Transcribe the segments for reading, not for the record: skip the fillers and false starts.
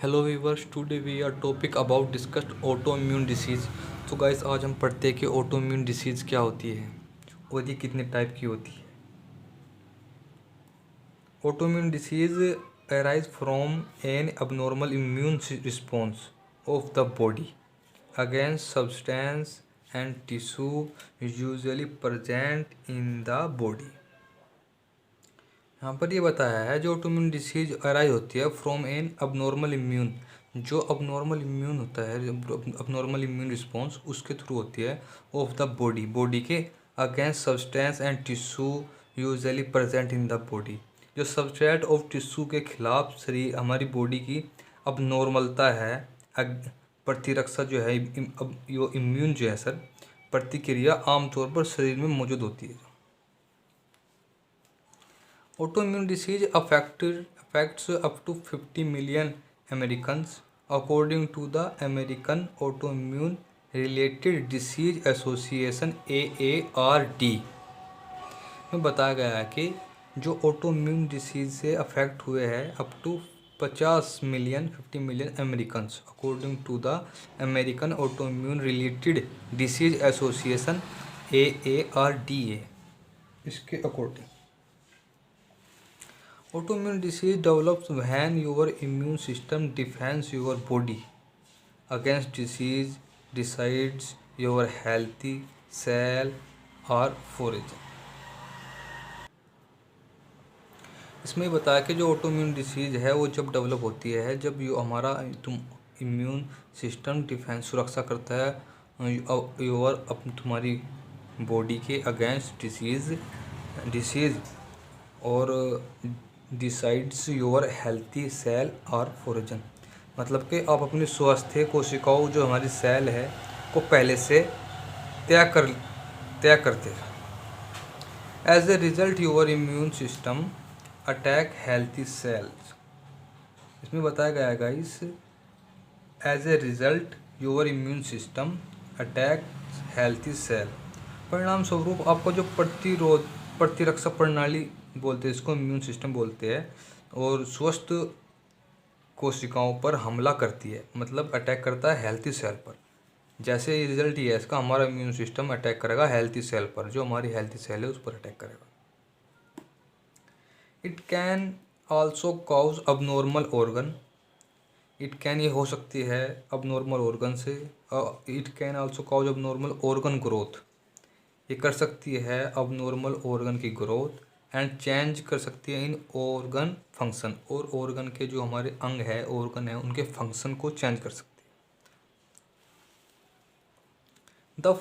Hello viewers, today we are topic about discussed auto immune disease. तो guys, आज हम पढ़ते हैं कि ऑटो इम्यून डिसीज़ क्या होती है और ये कितने टाइप की होती है। Auto immune disease arise from an abnormal immune response of the body against substance and tissue usually present in the body। यहाँ पर ये बताया है जो ऑटोइम्यून डिसीज अराइज होती है फ्रॉम एन अबनॉर्मल इम्यून, जो अबनॉर्मल इम्यून होता है, अबनॉर्मल इम्यून रिस्पॉन्स उसके थ्रू होती है ऑफ द बॉडी के against substance and tissue usually present in the body. जो सब्सट्रेट ऑफ टिश्यू के खिलाफ शरीर हमारी बॉडी की अबनॉर्मलता है, प्रतिरक्षा जो है, यो इम्यून जो है सर, प्रतिक्रिया आमतौर पर शरीर में मौजूद होती है। Autoimmune disease affects up to 50 million Americans, according to the American Autoimmune Related Disease Association AARD। में बताया गया है कि जो ऑटोइम्यून डिसीज से अफेक्ट हुए हैं up to 50 million Americans, according to the American autoimmune related disease association AARDA। इसके according autoimmune disease develops when your immune system defends your body against disease, decides your healthy cell or forager। इसमें बताया कि जो autoimmune disease है वो जब develop होती है जब यो हमारा इम्यून सिस्टम डिफेंस सुरक्षा करता है योर तुम्हारी बॉडी के अगेंस्ट डिसीज और डिसाइड्स योर हेल्थी सेल और फोरजन। मतलब कि आप अपनी स्वास्थ्य कोशिकाओं जो हमारी सेल है को पहले से तय करते हैं। As a result your immune system attack healthy cells. इसमें बताया गया है guys, as a result your immune system attack healthy cell. परिणाम स्वरूप आपका जो प्रतिरक्षा प्रणाली बोलते हैं, इसको इम्यून सिस्टम बोलते हैं, और स्वस्थ कोशिकाओं पर हमला करती है, मतलब अटैक करता है हेल्थी सेल पर। जैसे रिजल्ट ये है इसका, हमारा इम्यून सिस्टम अटैक करेगा हेल्थी सेल पर, जो हमारी हेल्थी सेल है उस पर अटैक करेगा। It can also cause abnormal organ. It can ये हो सकती है अबनॉर्मल ऑर्गन से। It can also cause abnormal organ growth. ये कर सकती है अबनॉर्मल ऑर्गन की ग्रोथ एंड चेंज कर सकती है इन ऑर्गन फंक्शन, और ऑर्गन के जो हमारे अंग है, ऑर्गन है, उनके फंक्शन को चेंज कर सकती है। The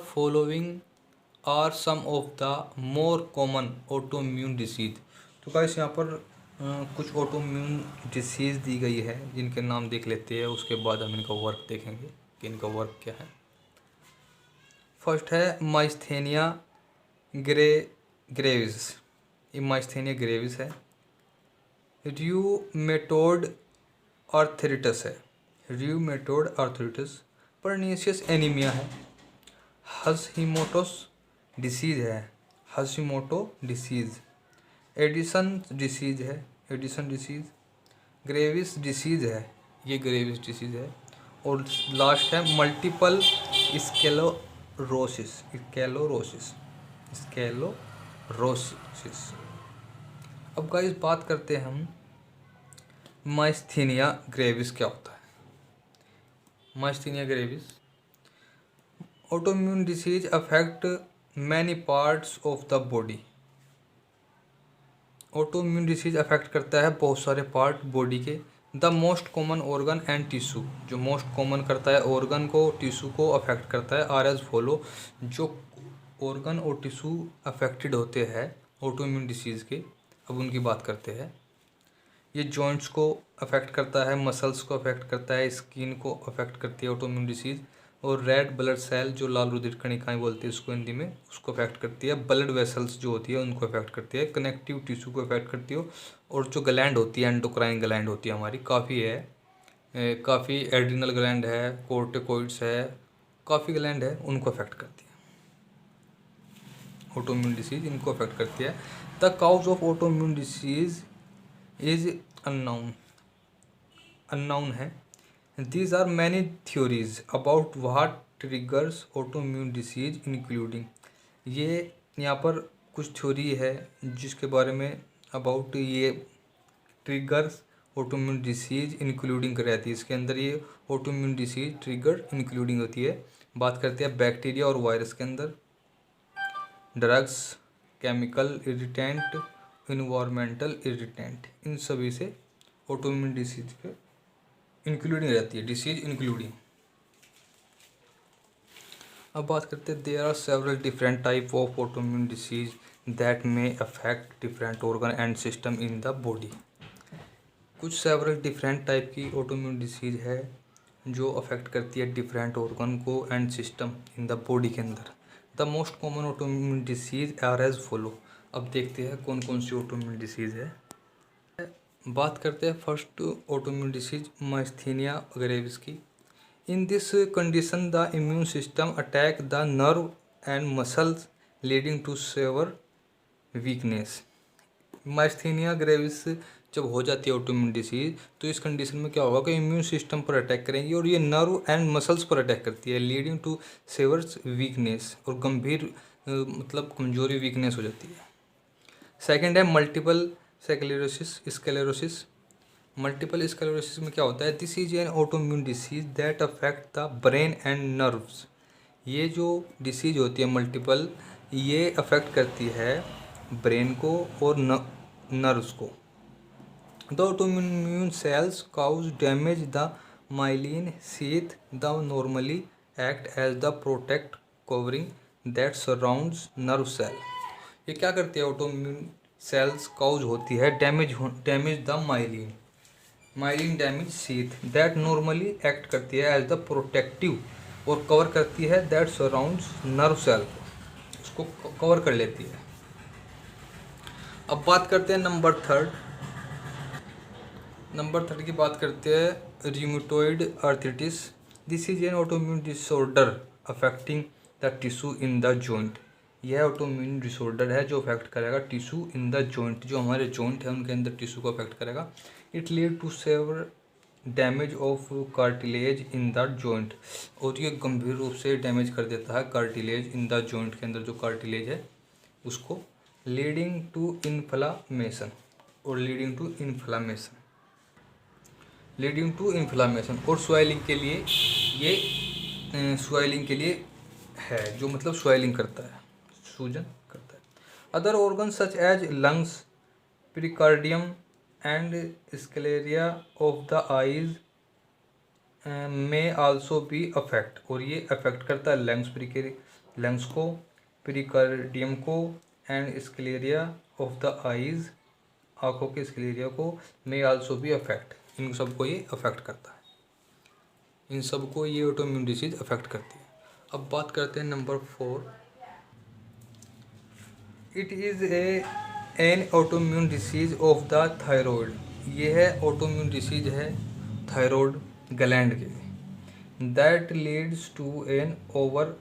following are some of the more common autoimmune disease. तो गाइस यहाँ पर कुछ ऑटोइम्यून डिसीज दी गई है जिनके नाम देख लेते हैं, उसके बाद हम इनका वर्क देखेंगे कि इनका वर्क क्या है। फर्स्ट है माइस्थेनिया ग्रेविस। ये माइस्थेनिया ग्रेविस है। र्यूमेटोड आर्थराइटिस है। र्यूमेटोड आर्थराइटिस। परनीशियस एनीमिया है। हशीमोटोस डिसीज है। हशीमोटो डिसीज। एडिसन डिसीज है। Edison disease. ग्रेविस डिसीज है। ये ग्रेविस डिसीज है। और लास्ट है मल्टीपल स्क्लेरोसिस। अब गाइस बात करते हैं हम माइस्थेनिया ग्रेविस क्या होता है। Myasthenia gravis autoimmune disease affect many parts of the body. Autoimmune disease affect करता है बहुत सारे पार्ट बॉडी के। The most common organ and tissue, जो मोस्ट कॉमन करता है ऑर्गन को, टिश्यू को अफेक्ट करता है, आर एज फॉलो। जो ऑर्गन और टिश्यू अफेक्टेड होते हैं ऑटोइम्यून डिसीज़ के, अब उनकी बात करते हैं। ये जॉइंट्स को अफेक्ट करता है, मसल्स को अफेक्ट करता है, स्किन को अफेक्ट करती है ऑटोइम्यून डिसीज़। और रेड ब्लड सेल, जो लाल रुधिर कणिकाएं बोलते हैं उसको हिंदी में, उसको अफेक्ट करती है। ब्लड वेसल्स जो होती है उनको अफेक्ट करती है। कनेक्टिव टिश्यू को अफेक्ट करती है। और जो ग्लैंड होती है, एंडोक्राइन ग्लैंड होती है हमारी, काफ़ी है, काफ़ी एड्रिनल ग्लैंड है, कोर्टिकोइड्स है, काफ़ी ग्लैंड है, उनको अफेक्ट करती है ऑटोइम्यून डिसीज, इनको अफेक्ट करती है। The cause of autoimmune disease is unknown है। These are many theories about what triggers autoimmune disease including. ये यहाँ पर कुछ थ्योरी है जिसके बारे में अबाउट ये ट्रिगर्स ऑटोइम्यून डिसीज इंक्लूडिंग रहती है। इसके अंदर ये ऑटोइम्यून डिसीज ट्रिगर इंक्लूडिंग होती है। बात करते हैं बैक्टीरिया और वायरस के अंदर। Drugs, chemical irritant, environmental irritant, इन सभी से ऑटोइम्यून डिसीज के इंक्लूडिंग रहती है, डिसीज इंक्लूडिंग। अब बात करते हैं there are several different type of autoimmune disease that may affect different organ and system in the body. कुछ सेवरल डिफरेंट टाइप की ऑटोइम्यून डिसीज है जो अफेक्ट करती है डिफरेंट ऑर्गन को and system in the body के अंदर। The most common autoimmune disease are as follow. अब देखते हैं कौन कौन सी ऑटोइम्यून डिसीज है। बात करते हैं first autoimmune disease myasthenia gravis की। In this condition the immune system attack the nerve and muscles leading to severe weakness. Myasthenia gravis जब हो जाती है ऑटोइम्यून डिसीज तो इस कंडीशन में क्या होगा कि इम्यून सिस्टम पर अटैक करेंगी और ये नर्व एंड मसल्स पर अटैक करती है, लीडिंग टू सेवर्स वीकनेस, और गंभीर मतलब कमजोरी वीकनेस हो जाती है। सेकंड है मल्टीपल स्क्लेरोसिस। मल्टीपल स्क्लेरोसिस में क्या होता है, this is an autoimmune disease that affect the brain and nerves. ये जो डिसीज होती है मल्टीपल, ये अफेक्ट करती है ब्रेन को और नर्व्स को। The autoimmune cells cause damage the myelin sheath the normally act as the protect covering that surrounds nerve cell. ये क्या करती है ऑटोइम्यून सेल्स काउज होती है damage the myelin damage sheath that normally act करती है as the protective और cover करती है दैट सराउंड्स नर्व सेल को, उसको कवर कर लेती है। अब बात करते हैं नंबर थर्ड की बात करते हैं rheumatoid arthritis. This is an autoimmune disorder affecting the tissue in the joint. यह ऑटोइम्यून डिसऑर्डर है जो अफेक्ट करेगा टिश्यू इन द जॉइंट, जो हमारे जॉइंट है उनके अंदर टिश्यू को अफेक्ट करेगा। It lead to severe damage of cartilage in the joint, और ये गंभीर रूप से डैमेज कर देता है कार्टिलेज इन द जॉइंट के अंदर जो कार्टिलेज है उसको, लीडिंग टू इन्फ्लामेशन और स्वेलिंग के लिए, ये स्वेलिंग के लिए है, जो मतलब स्वेलिंग करता है, सूजन करता है। Other organ such as lungs, pericardium and sclera of the eyes में आल्सो बी अफेक्ट, और ये अफेक्ट करता है लंग्स को, प्रिकार्डियम को and sclera of the eyes, आँखों के स्क्लेरिया को, में आल्सो बी अफेक्ट, इन सबको ये अफेक्ट करता है, इन सबको ये ऑटोइम्यून डिसीज अफेक्ट करती है। अब बात करते हैं number 4। It is an autoimmune disease of the thyroid. ये है ऑटोइम्यून डिसीज है थायराइड ग्लैंड के, that leads to an over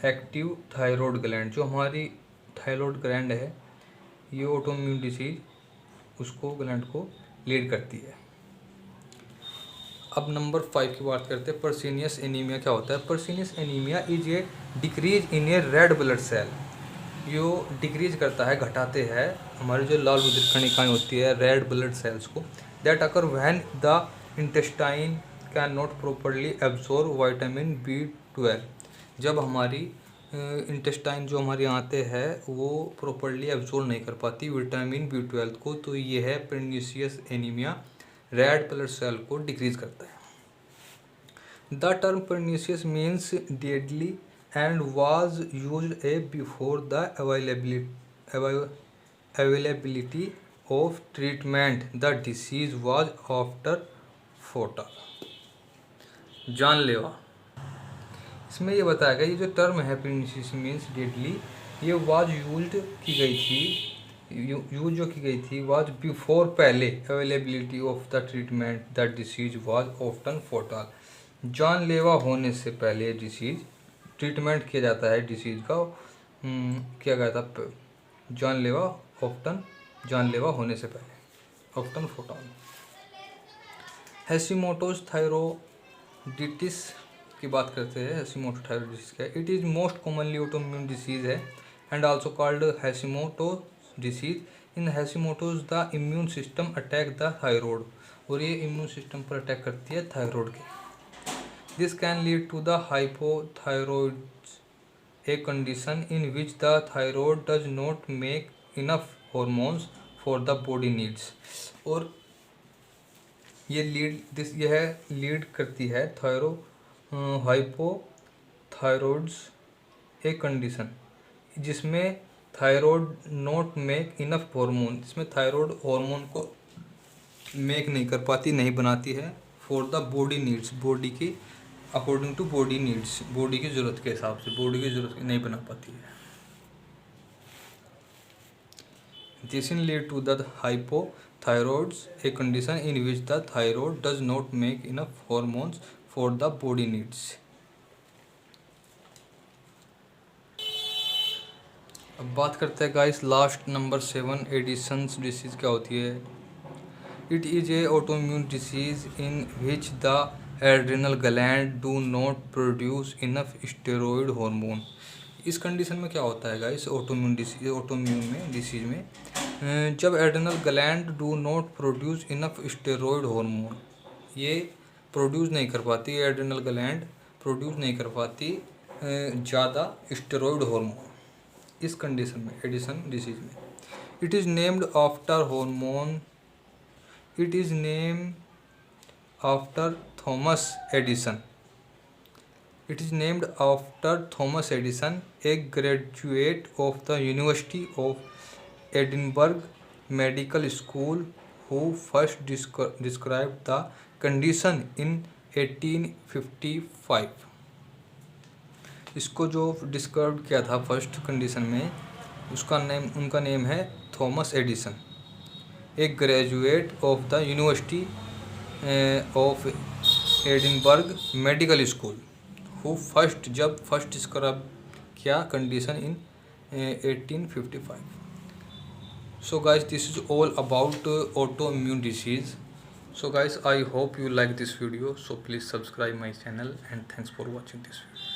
active thyroid gland. जो हमारी थायराइड ग्लैंड है ये ऑटोइम्यून डिसीज उसको ग्लैंड को लीड करती है। अब नंबर 5 की बात करते हैं पर्सीनियस एनीमिया क्या होता है। Pernicious anaemia is a decrease in a red blood cell. यो डिक्रीज करता है, घटाते हैं हमारी जो लाल रुधिर कणिकाएं होती है रेड ब्लड सेल्स को, that occur when the intestine can not properly absorb vitamin B12। जब हमारी इंटेस्टाइन जो हमारी आंतें हैं वो प्रॉपरली एब्जॉर्ब नहीं कर पाती विटामिन B12 को, तो ये है pernicious anaemia, red blood cell को डिक्रीज करता है। The term pernicious means deadly and was used before the availability of treatment. The disease was after fatal. जानलेवा। इसमें ये बताया गया ये जो टर्म है पर्नीशियस मीन्स डेडली, ये वाज यूज्ड की गई थी, यूज जो की गई थी वाज बिफोर, पहले, availability of the treatment the disease was often fatal. जानलेवा होने से पहले डिसीज ट्रीटमेंट किया जाता है डिसीज का, किया गया था जानलेवा ऑफ्टन, जानलेवा होने से पहले। Often photon. हैशिमोटोज थायरोडिटिस की बात करते हैं। हैशिमोटो थायरोडिटिस क्या है? It is most commonly autoimmune disease है and also called Hashimoto disease. In Hashimoto's the immune system attack the thyroid, और ये इम्यून सिस्टम पर अटैक करती है थायरॉयड के। This can lead to the hypothyroids, a condition in which the thyroid does not make enough hormones for the body needs। और यह lead करती है हाइपोथायरॉइड्स, ए कंडीशन जिसमें thyroid not make enough hormone, जिसमें thyroid hormone को make नहीं कर पाती, नहीं बनाती है, for the body needs, body की according to body needs, body की ज़रूरत के हिसाब से बॉडी की ज़रूरत नहीं बना पाती है। This in lead to the hypothyroids, a condition in which the thyroid does not make enough hormones for the body needs. अब बात करते हैं guys last number 7, Addison's disease क्या होती है? It is a autoimmune disease in which the adrenal gland do not produce enough steroid hormone. इस condition में क्या होता है गाइस ऑटोइम्यून डिसीज में जब adrenal gland do not produce enough steroid hormone, ये प्रोड्यूस नहीं कर पाती, एड्रिनल ग्लैंड प्रोड्यूस नहीं कर पाती ज़्यादा स्टेरॉयड हार्मोन। इस कंडीशन में एडिसन डिसीज में it is named after hormone, it is named after Thomas Edison. It is named after Thomas Edison, a graduate of the University of Edinburgh Medical School, who first described the condition in 1855। इसको जो describe किया था first condition में, उनका name है Thomas Edison, एक graduate of the university of Edinburgh medical school, who जब first describe किया condition in 1855। So guys this is all about auto immune disease. So guys I hope you like this video, so please subscribe my channel and thanks for watching this video.